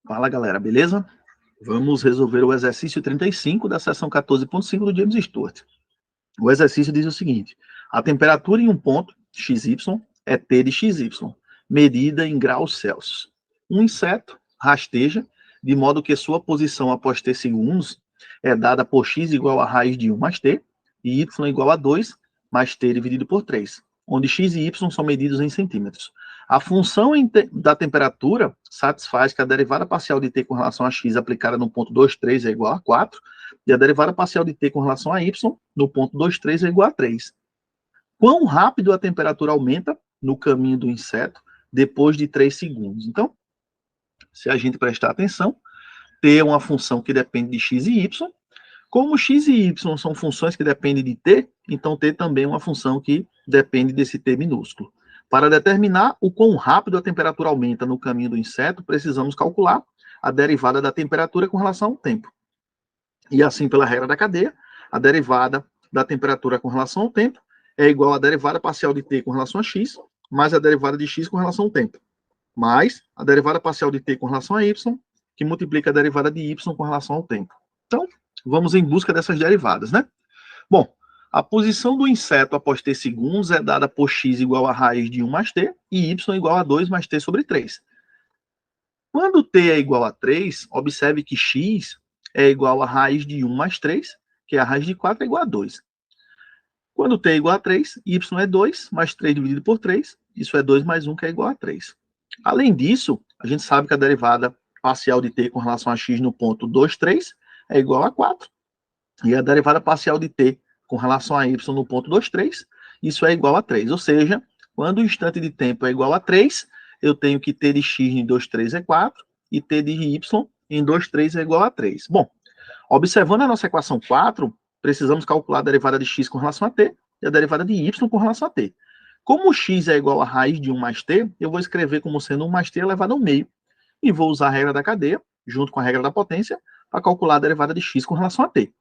Fala, galera, beleza? Vamos resolver o exercício 35 da seção 14.5 do James Stewart. O exercício diz o seguinte: a temperatura em um ponto, XY, é T de XY, medida em graus Celsius. Um inseto rasteja, de modo que sua posição após T segundos é dada por x igual a raiz de 1 mais T, e y igual a 2 mais T dividido por 3, onde x e y são medidos em centímetros. A função da temperatura satisfaz que a derivada parcial de t com relação a x aplicada no ponto 23 é igual a 4, e a derivada parcial de t com relação a y no ponto 23 é igual a 3. Quão rápido a temperatura aumenta no caminho do inseto depois de 3 segundos? Então, se a gente prestar atenção, t é uma função que depende de x e y. Como x e y são funções que dependem de t, então t também é uma função que depende desse t minúsculo. Para determinar o quão rápido a temperatura aumenta no caminho do inseto, precisamos calcular a derivada da temperatura com relação ao tempo. E assim, pela regra da cadeia, a derivada da temperatura com relação ao tempo é igual à derivada parcial de t com relação a x, mais a derivada de x com relação ao tempo, mais a derivada parcial de t com relação a y, que multiplica a derivada de y com relação ao tempo. Então, vamos em busca dessas derivadas, né? Bom, a posição do inseto após t segundos é dada por x igual a raiz de 1 mais t e y igual a 2 mais t sobre 3. Quando t é igual a 3, observe que x é igual a raiz de 1 mais 3, que é a raiz de 4 é igual a 2. Quando t é igual a 3, y é 2 mais 3 dividido por 3, isso é 2 mais 1, que é igual a 3. Além disso, a gente sabe que a derivada parcial de t com relação a x no ponto 2, 3 é igual a 4. E a derivada parcial de t com relação a y no ponto 2, 3, isso é igual a 3. Ou seja, quando o instante de tempo é igual a 3, eu tenho que t de x em 2, 3 é 4, e t de y em 2, 3 é igual a 3. Bom, observando a nossa equação 4, precisamos calcular a derivada de x com relação a t e a derivada de y com relação a t. Como x é igual a raiz de 1 mais t, eu vou escrever como sendo 1 mais t elevado ao meio, e vou usar a regra da cadeia, junto com a regra da potência, para calcular a derivada de x com relação a t.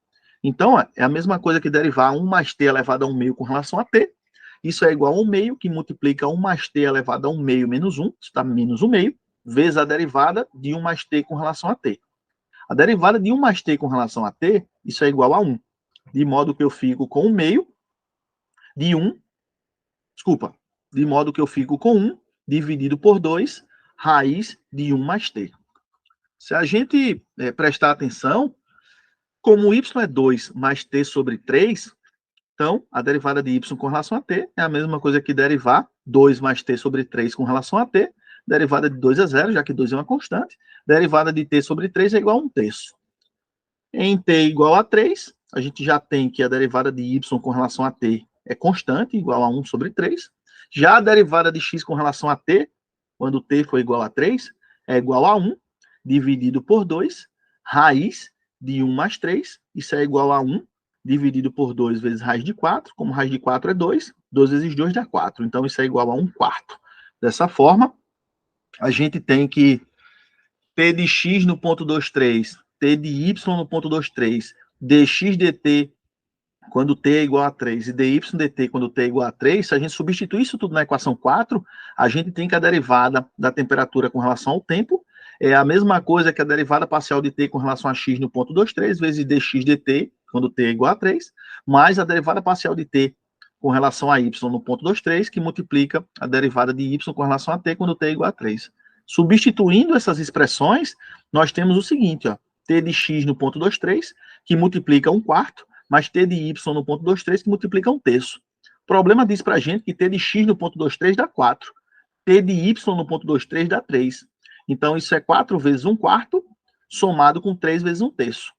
Então, é a mesma coisa que derivar 1 mais t elevado a 1 meio com relação a t. Isso é igual a 1 meio, que multiplica 1 mais t elevado a 1 meio menos 1, isso está menos 1 meio, vezes a derivada de 1 mais t com relação a t. A derivada de 1 mais t com relação a t, isso é igual a 1. De modo que eu fico com 1 meio de 1, de modo que eu fico com 1 dividido por 2, raiz de 1 mais t. Se a gente prestar atenção, como y é 2 mais t sobre 3, então a derivada de y com relação a t é a mesma coisa que derivar 2 mais t sobre 3 com relação a t. Derivada de 2 é 0, já que 2 é uma constante. Derivada de t sobre 3 é igual a 1 terço. Em t igual a 3, a gente já tem que a derivada de y com relação a t é constante, igual a 1 sobre 3. Já a derivada de x com relação a t, quando t for igual a 3, é igual a 1, dividido por 2, raiz de 1 mais 3, isso é igual a 1, dividido por 2 vezes raiz de 4, como raiz de 4 é 2, 2 vezes 2 dá 4, então isso é igual a 1 quarto. Dessa forma, a gente tem que t de x no ponto 23, t de y no ponto 23, dx dt quando t é igual a 3 e dy dt quando t é igual a 3, se a gente substituir isso tudo na equação 4, a gente tem que a derivada da temperatura com relação ao tempo é a mesma coisa que a derivada parcial de t com relação a x no ponto 23, vezes dx dt, quando t é igual a 3, mais a derivada parcial de t com relação a y no ponto 23, que multiplica a derivada de y com relação a t, quando t é igual a 3. Substituindo essas expressões, nós temos o seguinte, ó, t de x no ponto 23, que multiplica 1 quarto, mais t de y no ponto 23, que multiplica 1 terço. O problema diz para a gente que t de x no ponto 23 dá 4, t de y no ponto 23 dá 3. Então, isso é 4 vezes 1 quarto, somado com 3 vezes 1 terço.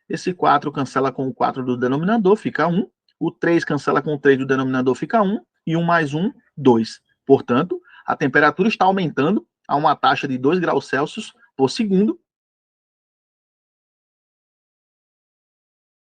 Esse 4 cancela com o 4 do denominador, fica 1. O 3 cancela com o 3 do denominador, fica 1. E 1 mais 1, 2. Portanto, a temperatura está aumentando a uma taxa de 2 graus Celsius por segundo,